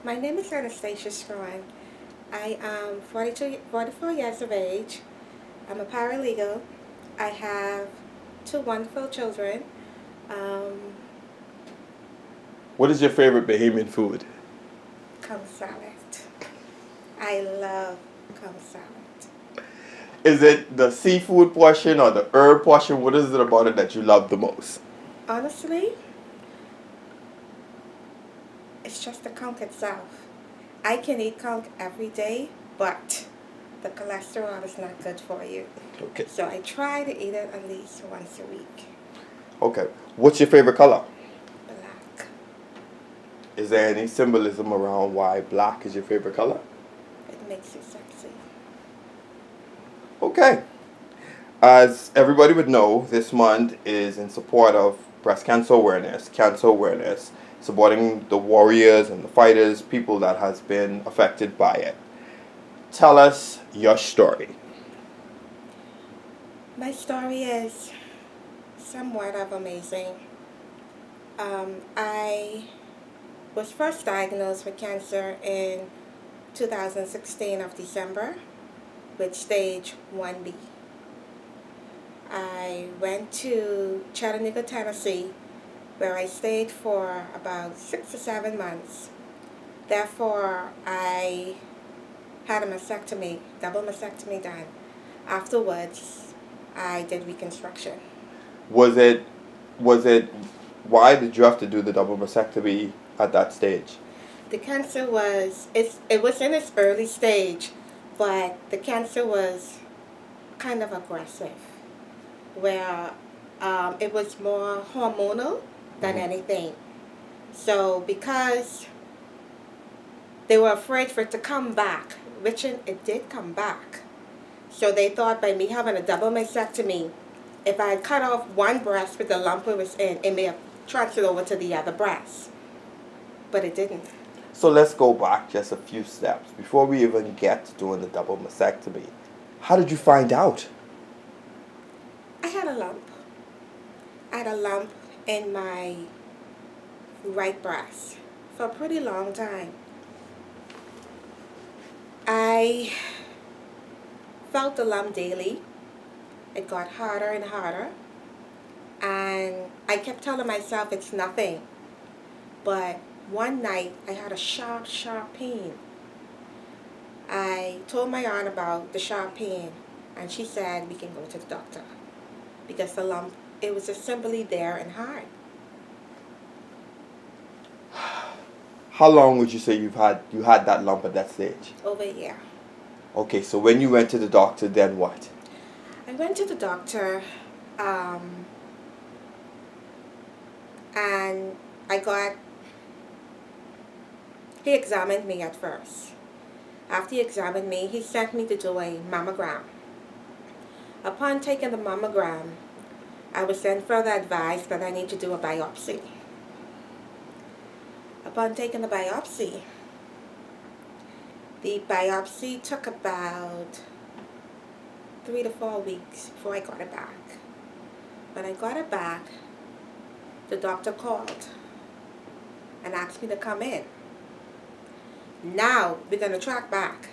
My name is Anastacia Strachan. I am 44 years of age. I'm a paralegal. I have two wonderful children. Um, What is your favorite Bahamian food? Cum salad. I love cum salad. Is it the seafood portion or the herb portion? What is it about it that you love the most? Honestly, it's just the conch itself. I can eat conch every day, but the cholesterol is not good for you. Okay. So I try to eat it at least once a week. Okay. What's your favorite color? Black. Is there any symbolism around why black is your favorite color? It makes you sexy. Okay. As everybody would know, this month is in support of breast cancer awareness, supporting the warriors and the fighters, people that has been affected by it. Tell us your story. My story is somewhat of amazing. I was first diagnosed with cancer in 2016 of December with stage 1B. I went to Chattanooga, Tennessee, where I stayed for about 6 to 7 months. Therefore, I had a mastectomy, double mastectomy done. Afterwards, I did reconstruction. Was it was it why did you have to do the double mastectomy at that stage? The cancer it was in its early stage, but the cancer was kind of aggressive, where it was more hormonal than anything. So because they were afraid for it to come back, which it did come back. So they thought by me having a double mastectomy, if I had cut off one breast with the lump it was in, it may have transferred over to the other breast. But it didn't. So let's go back just a few steps before we even get to doing the double mastectomy. How did you find out? I had a lump. I had a lump in my right breast for a pretty long time. I felt the lump daily. It got harder and harder. And I kept telling myself it's nothing. But one night I had a sharp, sharp pain. I told my aunt about the sharp pain, and she said we can go to the doctor because the lump, it was just simply there and hard. How long would you say you had that lump at that stage? Over a year. Okay, so when you went to the doctor, then what? I went to the doctor, and he examined me at first. After he examined me, he sent me to do a mammogram. Upon taking the mammogram, I was then further advised that I need to do a biopsy. Upon taking the biopsy took about 3 to 4 weeks before I got it back. When I got it back, the doctor called and asked me to come in. Now we're going to track back.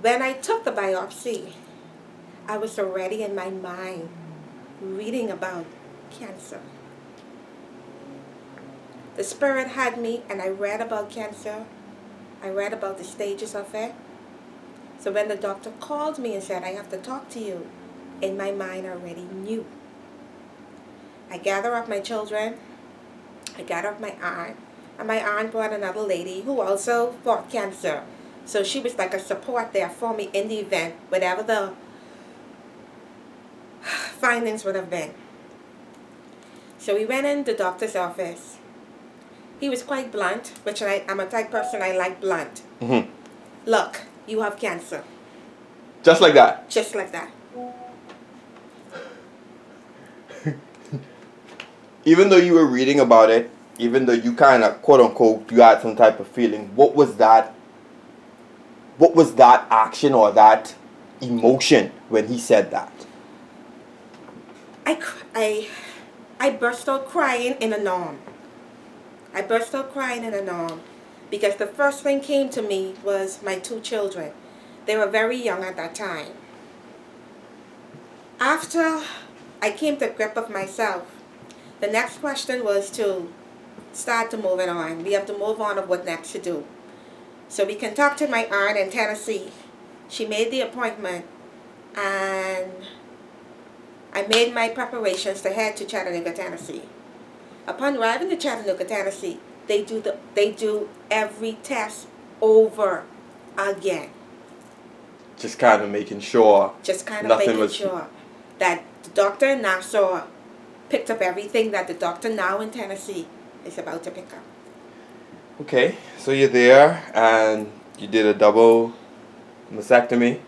When I took the biopsy, I was already in my mind reading about cancer. The spirit had me, and I read about cancer. I read about the stages of it. So when the doctor called me and said, I have to talk to you, in my mind I already knew. I gathered up my children. I gathered up my aunt. And my aunt brought another lady who also fought cancer. So she was like a support there for me in the event, whatever the findings would have been. So we went in the doctor's office. He was quite blunt, which I'm a type person, I like blunt. Mm-hmm. Look, you have cancer. Just like that. Just like that. Even though you were reading about it, even though you kind of quote unquote you had some type of feeling, what was that action or that emotion when he said that? I burst out crying in a norm. I burst out crying in a norm. because the first thing came to me was my 2 children. They were very young at that time. After I came to grip of myself, the next question was to start to move it on. We have to move on of what next to do. So we can talk to my aunt in Tennessee. She made the appointment, and I made my preparations to head to Chattanooga, Tennessee. Upon arriving to Chattanooga, Tennessee, they do every test over again. Just kind of making sure. Just kind of Nothing making was- sure that the doctor in Nassau picked up everything that the doctor now in Tennessee is about to pick up. Okay, so you're there and you did a double mastectomy.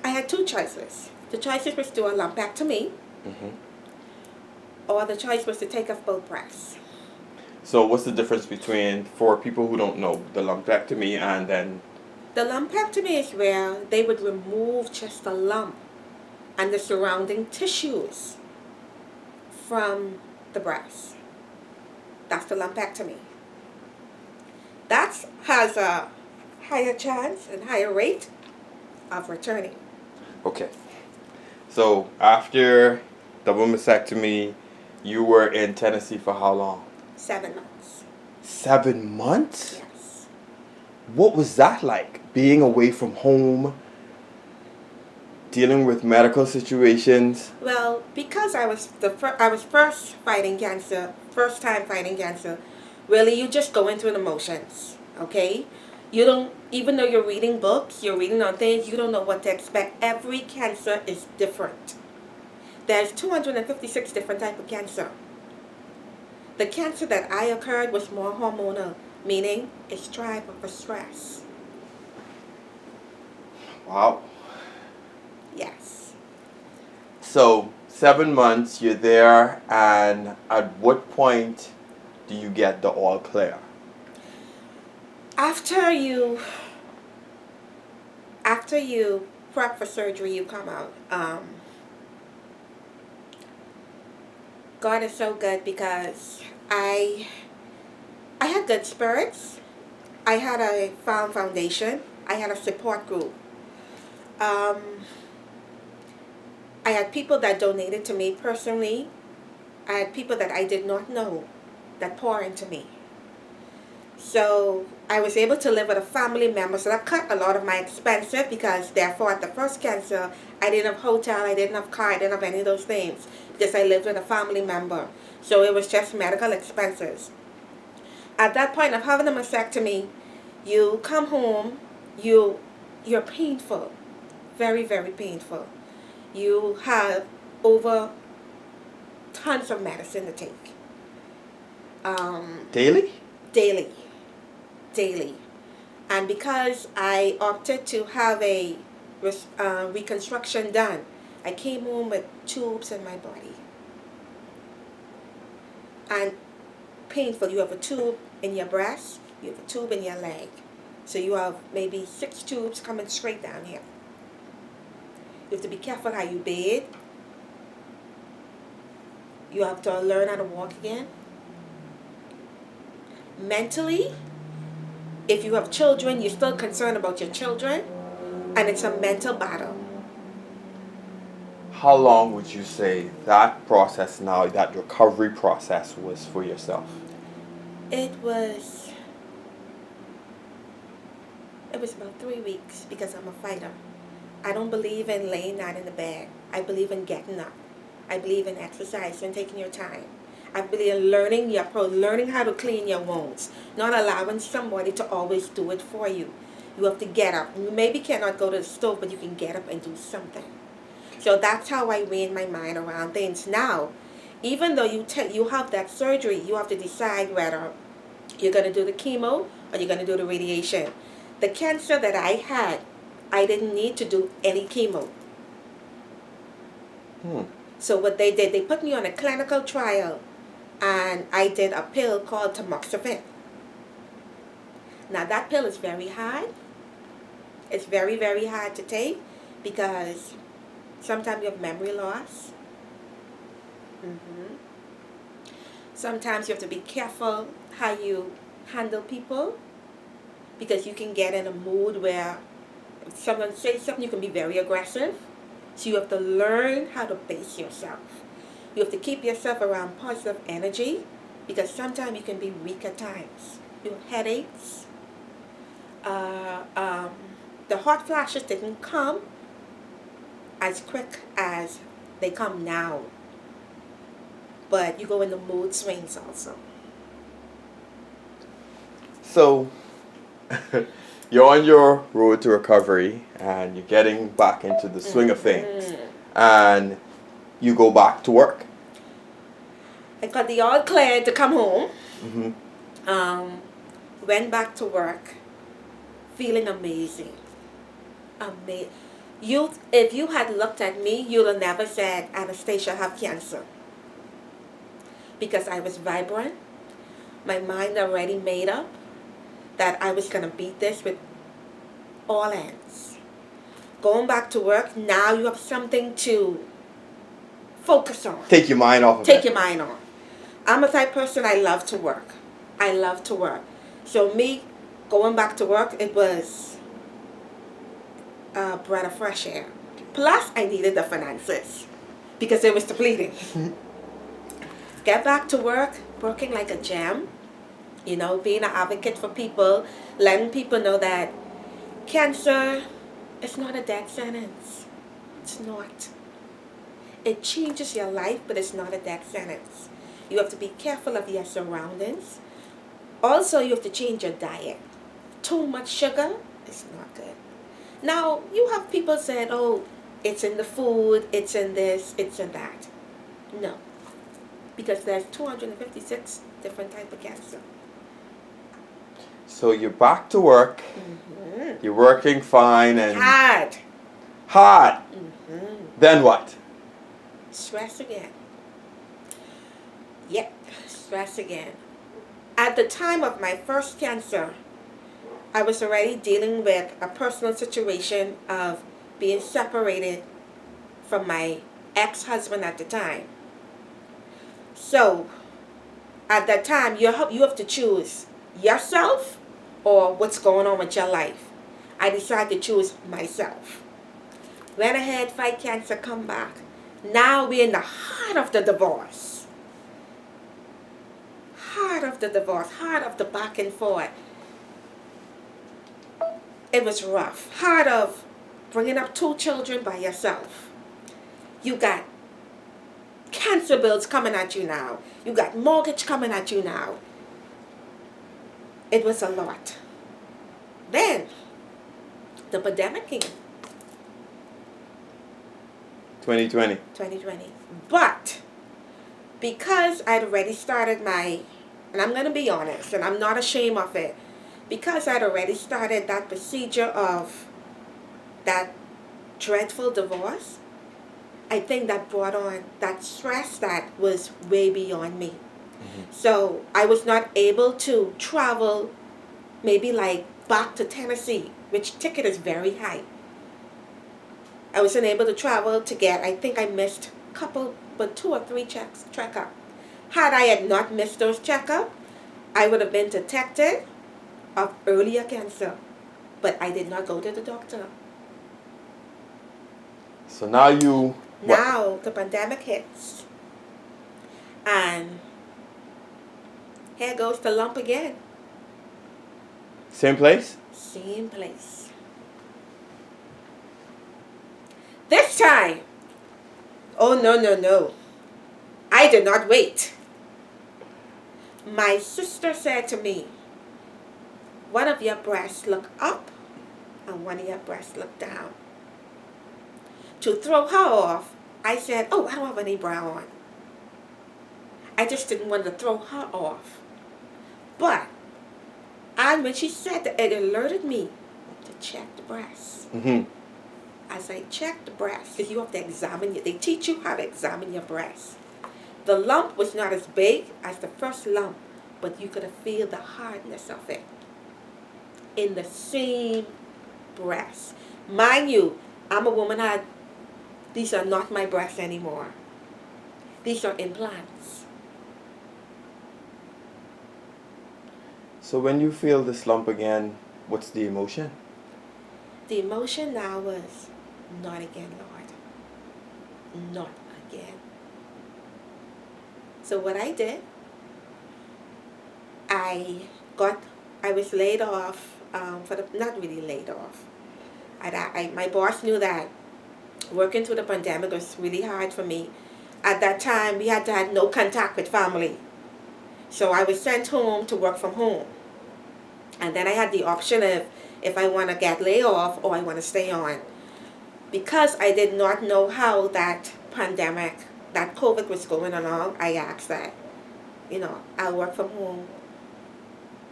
I had 2 choices. The choices was to do a lumpectomy, hmm or the choice was to take off both breasts. So what's the difference between, for people who don't know, the lumpectomy and then? The lumpectomy is where they would remove just the lump and the surrounding tissues from the breast. That's the lumpectomy. That has a higher chance and higher rate of returning. Okay. So after double mastectomy, you were in Tennessee for how long? 7 months. 7 months? Yes. What was that like? Being away from home, dealing with medical situations. Well, because I was first fighting cancer, first time fighting cancer. Really, you just go into the emotions. Okay, you don't, even though you're reading books, you're reading on things, you don't know what to expect. Every cancer is different. There's 256 different types of cancer. The cancer that I occurred was more hormonal, meaning it's type of a stress. Wow. Yes. So 7 months you're there, and at what point do you get the all clear? After you prep for surgery, you come out. God is so good because I had good spirits. I had a foundation. I had a support group. I had people that donated to me personally. I had people that I did not know that pour into me. So I was able to live with a family member. So that cut a lot of my expenses, because therefore at the first cancer, I didn't have hotel, I didn't have car, I didn't have any of those things, because I lived with a family member. So it was just medical expenses. At that point of having a mastectomy, you come home, you're painful, very, very painful. You have over tons of medicine to take. Daily? Daily. And because I opted to have a reconstruction done, I came home with tubes in my body. And painful. You have a tube in your breast, you have a tube in your leg. So you have maybe 6 tubes coming straight down here. You have to be careful how you bathe. You have to learn how to walk again. Mentally, if you have children, you're still concerned about your children, and it's a mental battle. How long would you say that process now, that recovery process, was for yourself? It was about 3 weeks, because I'm a fighter. I don't believe in laying down in the bed. I believe in getting up. I believe in exercise and taking your time. I believe in learning how to clean your wounds, not allowing somebody to always do it for you. You have to get up. You maybe cannot go to the stove, but you can get up and do something. So that's how I wean my mind around things. Now, even though you have that surgery, you have to decide whether you're going to do the chemo or you're going to do the radiation. The cancer that I had, I didn't need to do any chemo. So what they did, they put me on a clinical trial, and I did a pill called tamoxifen. Now that pill is very hard. It's very, very hard to take, because sometimes you have memory loss. Sometimes you have to be careful how you handle people. because you can get in a mood where if someone says something, you can be very aggressive. So you have to learn how to pace yourself. You have to keep yourself around positive energy because sometimes you can be weak at times. You have headaches. Uh, um, the hot flashes didn't come as quick as they come now. But you go in the mood swings also. So, you're on your road to recovery and you're getting back into the swing of things, and you go back to work. I got the all clear to come home. Mm-hmm. Went back to work, feeling amazing. If you had looked at me, you'd have never said Anastacia have cancer. Because I was vibrant. My mind already made up that I was going to beat this with all ends. Going back to work, now you have something to focus on. Take your mind off of Take it. your mind on. I'm a type of person, I love to work. I love to work. So me going back to work, it was a breath of fresh air. Plus, I needed the finances because it was depleting. Get back to work, working like a gem. You know, being an advocate for people, letting people know that cancer is not a death sentence. It's not. It changes your life, but it's not a death sentence. You have to be careful of your surroundings. Also, you have to change your diet. Too much sugar is not good. Now, you have people saying, oh, it's in the food, it's in this, it's in that. No. Because there's 256 different types of cancer. So you're back to work. Mm-hmm. You're working fine and Hard. Mm-hmm. Then what? Stress again. Yep, stress again. At the time of my first cancer, I was already dealing with a personal situation of being separated from my ex-husband at the time. So, at that time, you have to choose yourself or what's going on with your life. I decided to choose myself. Went ahead, fight cancer, come back. Now we're in the heart of the divorce. Heart of the divorce, heart of the back and forth. It was rough. Heart of bringing up 2 children by yourself. You got cancer bills coming at you now. You got mortgage coming at you now. It was a lot. Then, the pandemic came. 2020. 2020. But, because I'd already started and I'm going to be honest, and I'm not ashamed of it, because I'd already started that procedure of that dreadful divorce, I think that brought on that stress that was way beyond me. Mm-hmm. So I was not able to travel maybe like back to Tennessee, which ticket is very high. I wasn't able to travel to get, I think I missed a couple, but 2 or 3 checkup. Had I had not missed those checkup, I would have been detected of earlier cancer. But I did not go to the doctor. So now you... Now the pandemic hits. And here goes the lump again. Same place? Same place. This time, oh no. I did not wait. My sister said to me, one of your breasts look up and one of your breasts look down. To throw her off, I said, oh, I don't have any bra on. I just didn't want to throw her off. But, and when she said that, it alerted me to check the breasts. Mm-hmm. As I checked the breasts, because you have to examine they teach you how to examine your breasts. The lump was not as big as the first lump, but you could feel the hardness of it in the same breast. Mind you, I'm a woman, these are not my breasts anymore. These are implants. So when you feel this lump again, What's the emotion? The emotion now was, not again, Lord. Not again. So what I did, I I was laid off, not really laid off. My boss knew that working through the pandemic was really hard for me. At that time, we had to have no contact with family. So I was sent home to work from home. And then I had the option of if I want to get laid off or I want to stay on. Because I did not know how that pandemic, that COVID was going along, I asked that, I'll work from home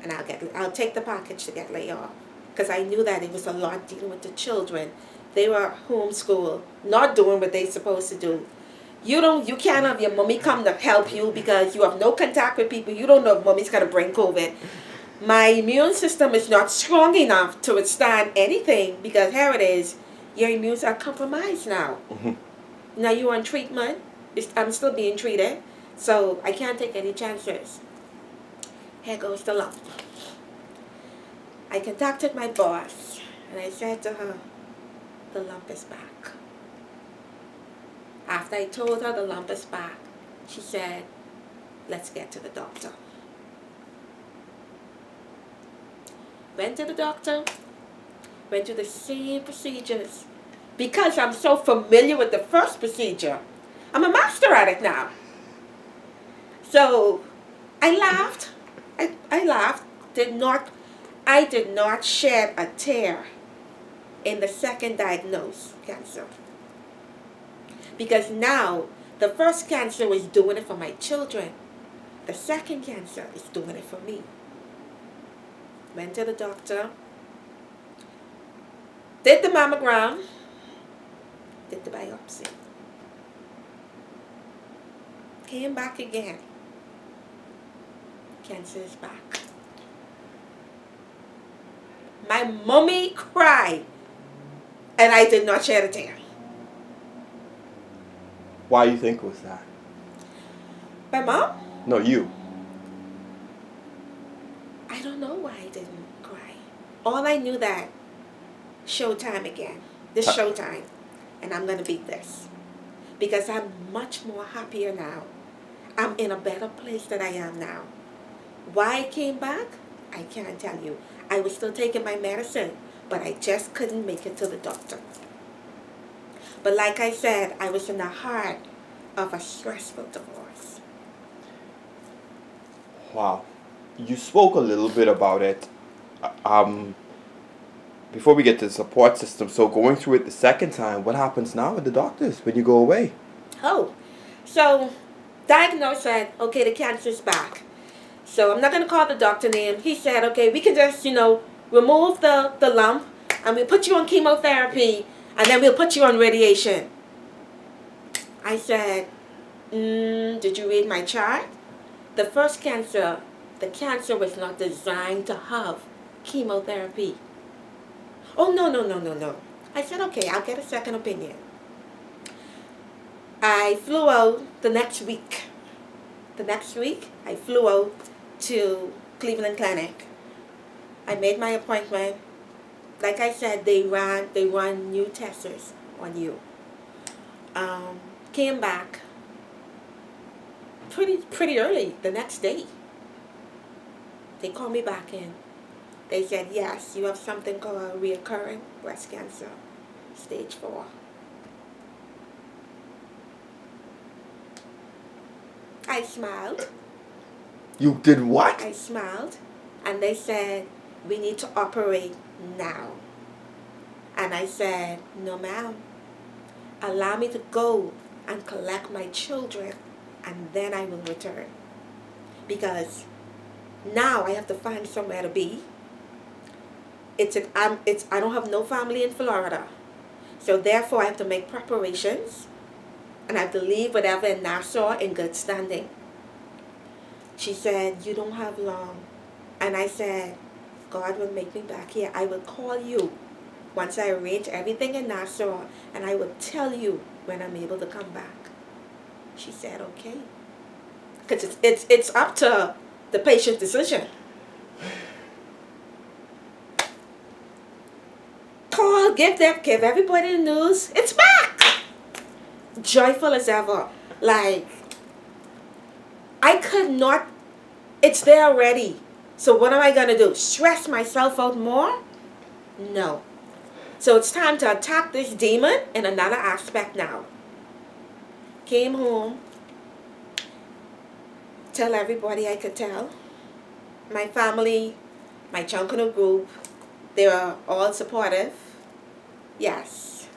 and I'll take the package to get laid off. Because I knew that it was a lot dealing with the children. They were homeschooled, not doing what they're supposed to do. You can't have your mommy come to help you because you have no contact with people. You don't know if mommy's going to bring COVID. My immune system is not strong enough to withstand anything because here it is, your immunes are compromised now. Mm-hmm. Now you're on treatment. I'm still being treated, so I can't take any chances. Here goes the lump. I contacted my boss and I said to her, the lump is back. After I told her the lump is back, she said, let's get to the doctor. Went to the doctor, went through the same procedures. Because I'm so familiar with the first procedure, I'm a master at it now. So I laughed. I laughed. I did not shed a tear in the second diagnosed cancer. Because now, the first cancer was doing it for my children. The second cancer is doing it for me. Went to the doctor, did the mammogram, did the biopsy. Came back again. Cancer is back. My mommy cried, and I did not shed a tear. Why you think was that? My mom? No, you. I don't know why I didn't cry. All I knew that showtime again. This showtime. And I'm going to beat this. Because I'm much more happier now. I'm in a better place than I am now. Why I came back? I can't tell you. I was still taking my medicine, but I just couldn't make it to the doctor. But like I said, I was in the heart of a stressful divorce. Wow. You spoke a little bit about it. Before we get to the support system, so going through it the second time, what happens now with the doctors when you go away? Oh, so diagnosed said, okay, the cancer's back. So I'm not going to call the doctor name. He said, okay, we can just, remove the lump and we'll put you on chemotherapy and then we'll put you on radiation. I said, did you read my chart? The first cancer, the cancer was not designed to have chemotherapy. Oh, no. I said, okay, I'll get a second opinion. I flew out the next week. The next week, I flew out to Cleveland Clinic. I made my appointment. Like I said, they run new tests on you. Came back pretty early the next day. They called me back in. They said, yes, you have something called recurrent breast cancer, stage 4. I smiled. You did what? I smiled, and they said, we need to operate now. And I said, no, ma'am. Allow me to go and collect my children, and then I will return. Because now I have to find somewhere to be. I don't have no family in Florida. So therefore I have to make preparations, and I have to leave whatever in Nassau in good standing. She said, you don't have long. And I said, God will make me back here. I will call you once I arrange everything in Nassau, and I will tell you when I'm able to come back. She said, okay. Because it's up to the patient's decision. give everybody the news. It's back. Joyful as ever. Like, I could not. It's there already. So what am I gonna do? Stress myself out more? No. So it's time to attack this demon in another aspect now. Came home. Tell everybody I could tell. My family, my Chunkano group, they were all supportive. Yes.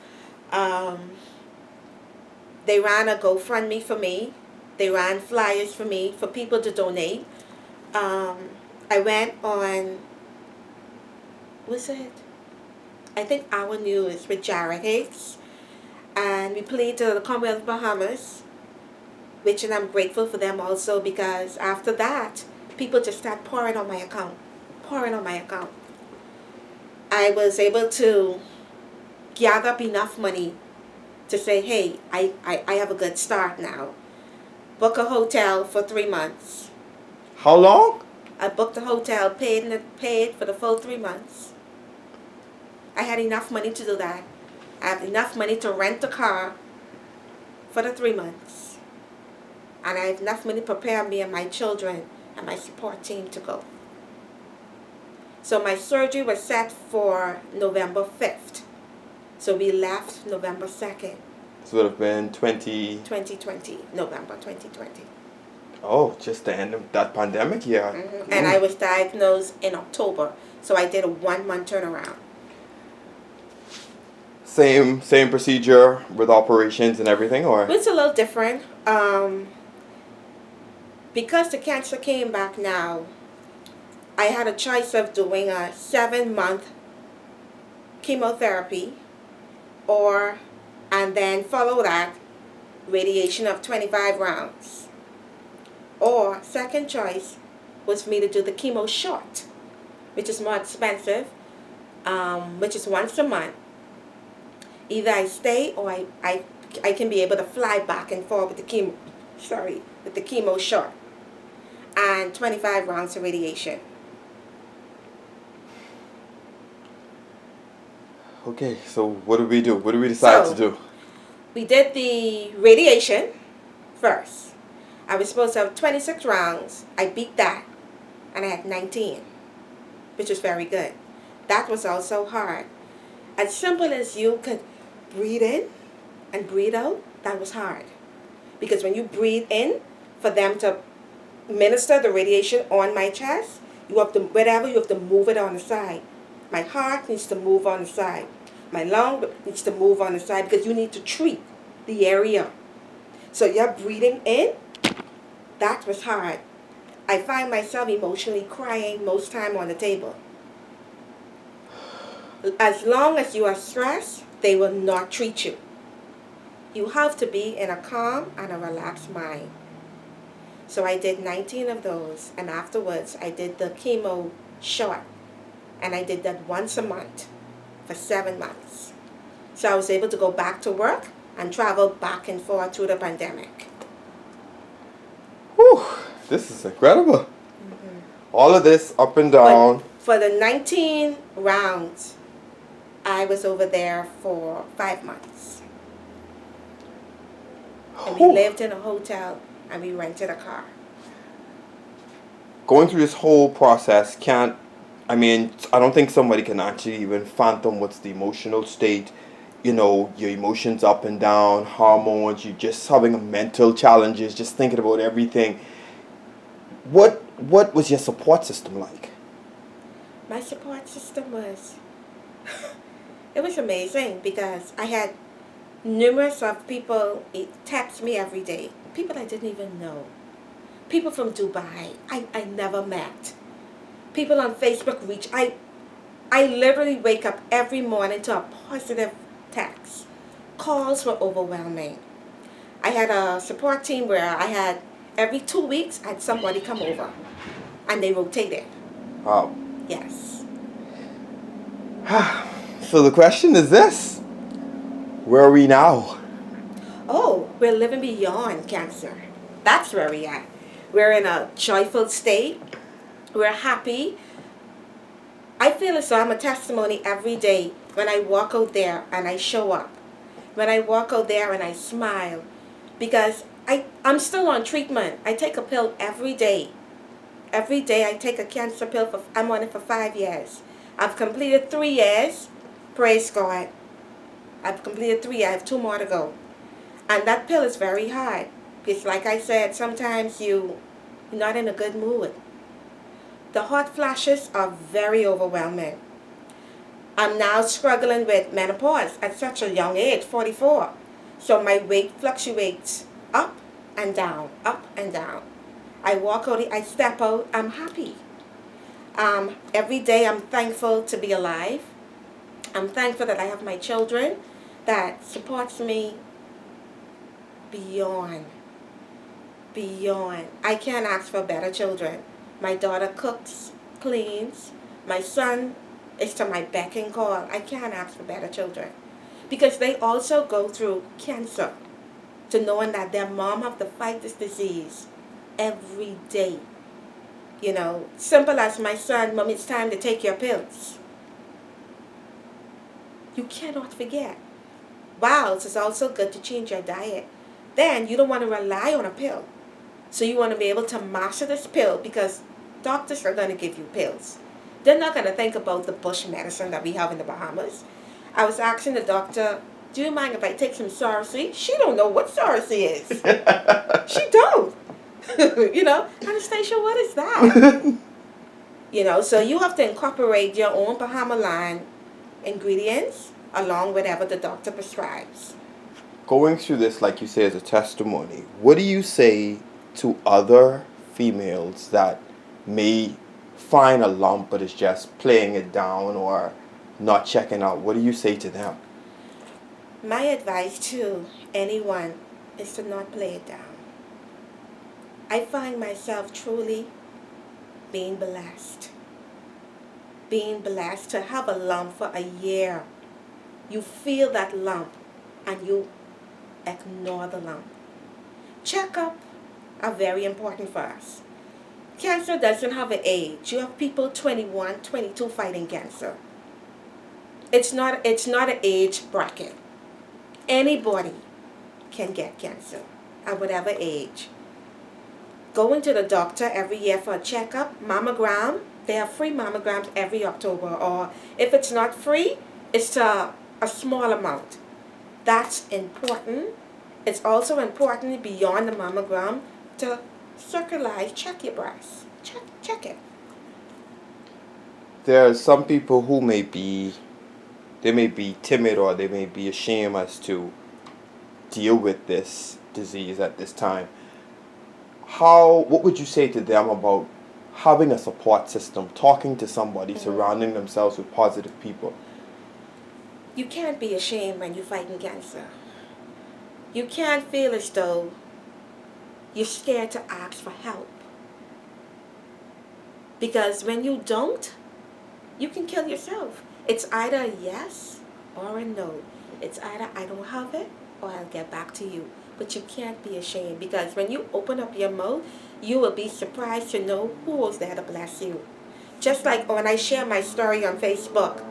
They ran a GoFundMe for me. They ran flyers for me for people to donate. I went on, was it? I think Our News with Jared Hicks. And we played to the Commonwealth of Bahamas, which, and I'm grateful for them also, because after that, people just start pouring on my account. I was able to gather up enough money to say, hey, I have a good start now. Book a hotel for 3 months. How long? I booked a hotel, paid for the full 3 months. I had enough money to do that. I have enough money to rent a car for the 3 months. And I have enough money to prepare me and my children and my support team to go. So my surgery was set for November 5th. So we left November 2nd. This would have been 2020, November 2020. Oh, just the end of that pandemic year. Mm-hmm. And I was diagnosed in October. So I did a 1 month turnaround. Same procedure with operations and everything, or? It's a little different. Because the cancer came back now, I had a choice of doing a 7-month chemotherapy and then follow that radiation of 25 rounds. Or second choice was for me to do the chemo shot, which is more expensive, which is once a month. Either I stay or I can be able to fly back and forth with the chemo shot. And 25 rounds of radiation. Okay, so what do we do? What do we decide to do? We did the radiation first. I was supposed to have 26 rounds. I beat that. And I had 19, which was very good. That was also hard. As simple as you could breathe in and breathe out, that was hard. Because when you breathe in, for them to minister the radiation on my chest, you have to move it on the side. My heart needs to move on the side. My lung needs to move on the side because you need to treat the area. So you're breathing in. That was hard. I find myself emotionally crying most time on the table. As long as you are stressed, they will not treat you. You have to be in a calm and a relaxed mind. So I did 19 of those, and afterwards I did the chemo shot, and I did that once a month for 7 months. So I was able to go back to work and travel back and forth through the pandemic. Whew, this is incredible. Mm-hmm. All of this up and down. But for the 19 rounds, I was over there for 5 months. And we lived in a hotel and we rented a car. Going through this whole process I don't think somebody can actually even fathom what's the emotional state, your emotions up and down, hormones, you just having a mental challenges, just thinking about everything. What was your support system like? My support system was, it was amazing because I had numerous of people text me every day. People I didn't even know. People from Dubai I never met. People on Facebook I literally wake up every morning to a positive text. Calls were overwhelming. I had a support team where I had every 2 weeks I had somebody come over. And they rotated. Wow. Yes. So the question is this. Where are we now? Oh, we're living beyond cancer. That's where we are. We're in a joyful state. We're happy. I feel as though I'm a testimony every day when I walk out there and I show up, when I walk out there and I smile, because I'm still on treatment. I take a pill every day. Every day I take a cancer pill. I'm on it for 5 years. I've completed 3 years. Praise God. I've completed 3. I have 2 more to go. And that pill is very hard. Because like I said, sometimes you're not in a good mood. The hot flashes are very overwhelming. I'm now struggling with menopause at such a young age, 44. So my weight fluctuates up and down, up and down. I walk out, I step out, I'm happy. Every day I'm thankful to be alive. I'm thankful that I have my children that supports me beyond. Beyond. I can't ask for better children. My daughter cooks, cleans. My son is to my beck and call. I can't ask for better children. Because they also go through cancer. To knowing that their mom have to fight this disease every day. You know, simple as my son, Mom, it's time to take your pills. You cannot forget. Wow, it's also good to change your diet. Then you don't want to rely on a pill. So you want to be able to master this pill because doctors are going to give you pills. They're not going to think about the bush medicine that we have in the Bahamas. I was asking the doctor, do you mind if I take some Sorcy? She don't know what Sorcy is. She don't. You know, Anastacia, what is that? You know, so you have to incorporate your own Bahama line ingredients along with whatever the doctor prescribes. Going through this, like you say, as a testimony, what do you say to other females that may find a lump but is just playing it down or not checking out? What do you say to them? My advice to anyone is to not play it down. I find myself truly being blessed. Being blessed to have a lump for a year. You feel that lump and you ignore the lump. Checkup are very important for us. Cancer doesn't have an age. You have people 21, 22 fighting cancer. It's not an age bracket. Anybody can get cancer at whatever age. Going to the doctor every year for a checkup, mammogram. They have free mammograms every October, or if it's not free, it's a small amount. That's important. It's also important beyond the mammogram to circularize, check your breast. Check it. There are some people who may be timid or they may be ashamed as to deal with this disease at this time. What would you say to them about having a support system, talking to somebody, surrounding themselves with positive people? You can't be ashamed when you're fighting cancer. You can't feel as though you're scared to ask for help. Because when you don't, you can kill yourself. It's either a yes or a no. It's either I don't have it or I'll get back to you. But you can't be ashamed because when you open up your mouth, you will be surprised to know who was there to bless you. Just like when I share my story on Facebook,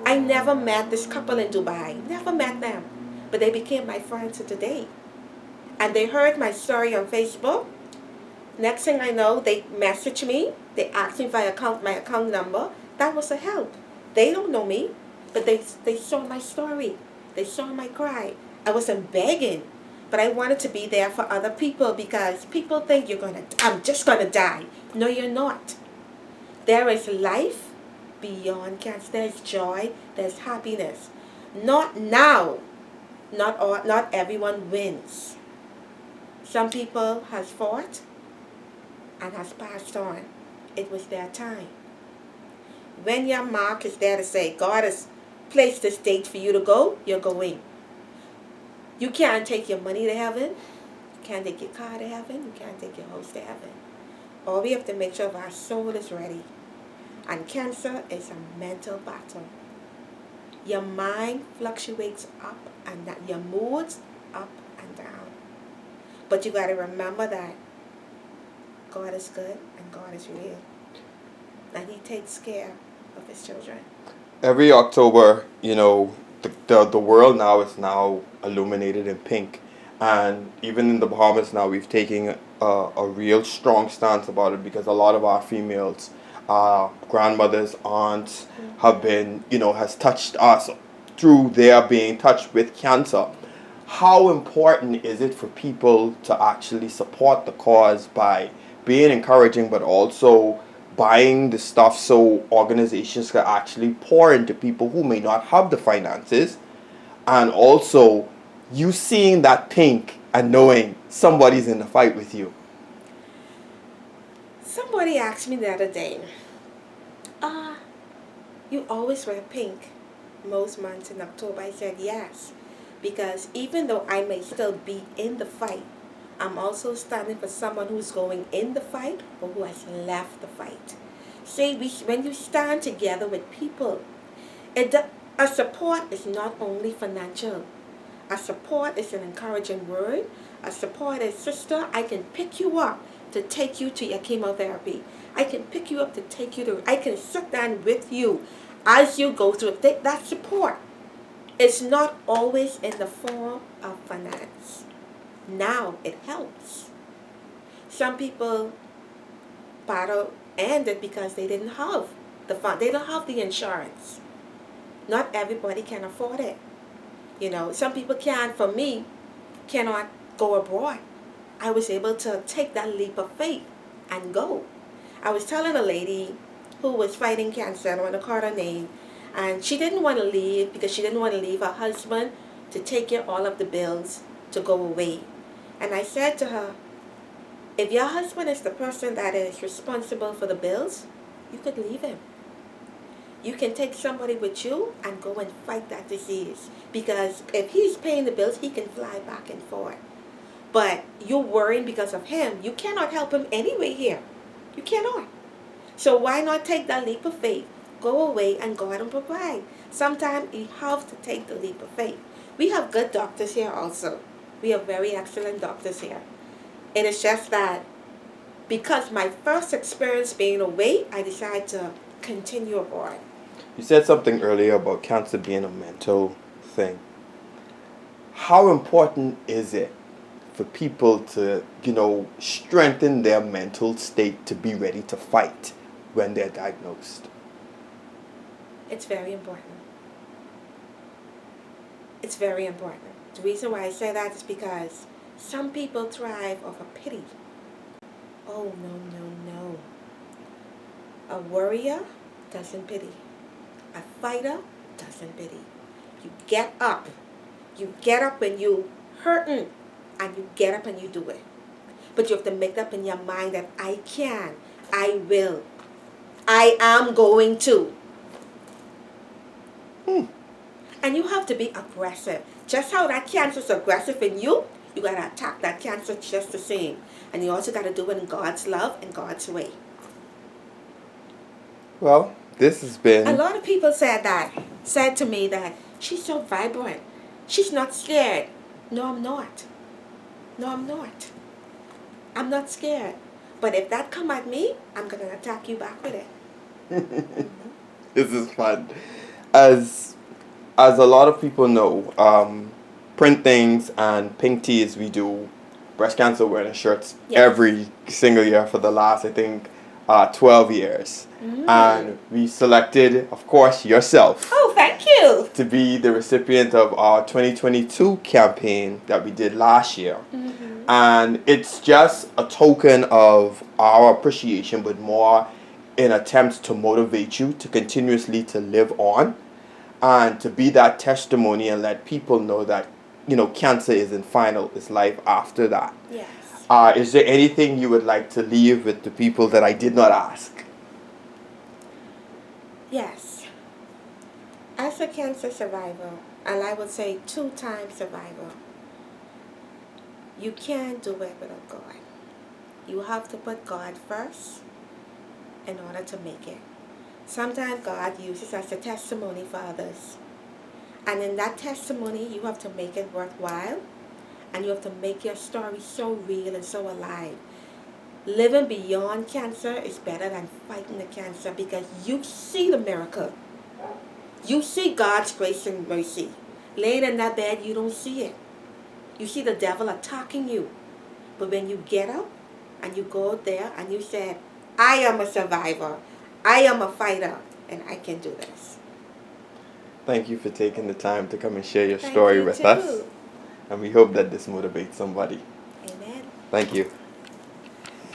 I never met this couple in Dubai. Never met them. But they became my friends today. And they heard my story on Facebook. Next thing I know, they messaged me. They asked me for my account number. That was a help. They don't know me, but they saw my story. They saw my cry. I wasn't begging, but I wanted to be there for other people because people think I'm just going to die. No, you're not. There is life beyond cancer. There's joy. There's happiness. Not now. Not everyone wins. Some people has fought and has passed on. It was their time. When your mark is there to say, God has placed this date for you to go, you're going. You can't take your money to heaven. You can't take your car to heaven. You can't take your house to heaven. All we have to make sure our soul is ready. And cancer is a mental battle. Your mind fluctuates up and down. Your moods up and down. But you got to remember that God is good and God is real. And He takes care of His children. Every October, the world now is now illuminated in pink, and even in the Bahamas now, we've taken a real strong stance about it because a lot of our females, grandmothers, aunts, have been, has touched us through their being touched with cancer. How important is it for people to actually support the cause by being encouraging, but also buying the stuff so organizations can actually pour into people who may not have the finances, and also you seeing that pink and knowing somebody's in the fight with you? Somebody asked me the other day, ah, you always wear pink most months in October. I said yes, because even though I may still be in the fight, I'm also standing for someone who's going in the fight or who has left the fight. See, when you stand together with people, a support is not only financial. A support is an encouraging word. A support is, sister, I can pick you up to take you to your chemotherapy. I can pick you up to take you to, I can sit down with you as you go through it. That support is not always in the form of finance. Now it helps. Some people battle ended because they didn't have the fund. They don't have the insurance. Not everybody can afford it. Some people can. For me, cannot go abroad. I was able to take that leap of faith and go. I was telling a lady who was fighting cancer, I don't want to call her name, and she didn't want to leave because she didn't want to leave her husband to take care of all of the bills to go away. And I said to her, if your husband is the person that is responsible for the bills, you could leave him. You can take somebody with you and go and fight that disease. Because if he's paying the bills, he can fly back and forth. But you're worrying because of him. You cannot help him anyway here. You cannot. So why not take that leap of faith? Go away and go out and provide. Sometimes you have to take the leap of faith. We have good doctors here also. We have very excellent doctors here. It is just that because my first experience being away, I decided to continue abroad. You said something earlier about cancer being a mental thing. How important is it for people to, strengthen their mental state to be ready to fight when they're diagnosed? It's very important. It's very important. The reason why I say that is because some people thrive off of pity. Oh, no. A warrior doesn't pity. A fighter doesn't pity. You get up. You get up when you hurting, and you get up and you do it. But you have to make up in your mind that I can, I will, I am going to. And you have to be aggressive. Just how that cancer is aggressive in you, you got to attack that cancer just the same. And you also got to do it in God's love and God's way. Well, this has been... A lot of people said to me that she's so vibrant. She's not scared. No, I'm not. I'm not scared. But if that come at me, I'm going to attack you back with it. This is fun. As a lot of people know, Print Tingz and Pink Teas, we do breast cancer awareness shirts every single year for the last, I think, 12 years. And we selected, of course, yourself. Oh, thank you. To be the recipient of our 2022 campaign that we did last year. And it's just a token of our appreciation, but more in attempts to motivate you to continuously to live on and to be that testimony and let people know that, cancer isn't final. It's life after that. Yes. Is there anything you would like to leave with the people that I did not ask? Yes. As a cancer survivor, and I would say 2-time survivor, you can't do it without God. You have to put God first in order to make it. Sometimes God uses us as a testimony for others. And in that testimony, you have to make it worthwhile. And you have to make your story so real and so alive. Living beyond cancer is better than fighting the cancer because you see the miracle. You see God's grace and mercy. Laying in that bed, you don't see it. You see the devil attacking you. But when you get up and you go there and you say, I am a survivor, I am a fighter, and I can do this. Thank you for taking the time to come and share your Thank story you with too. us. And we hope that this motivates somebody. Amen. Thank you.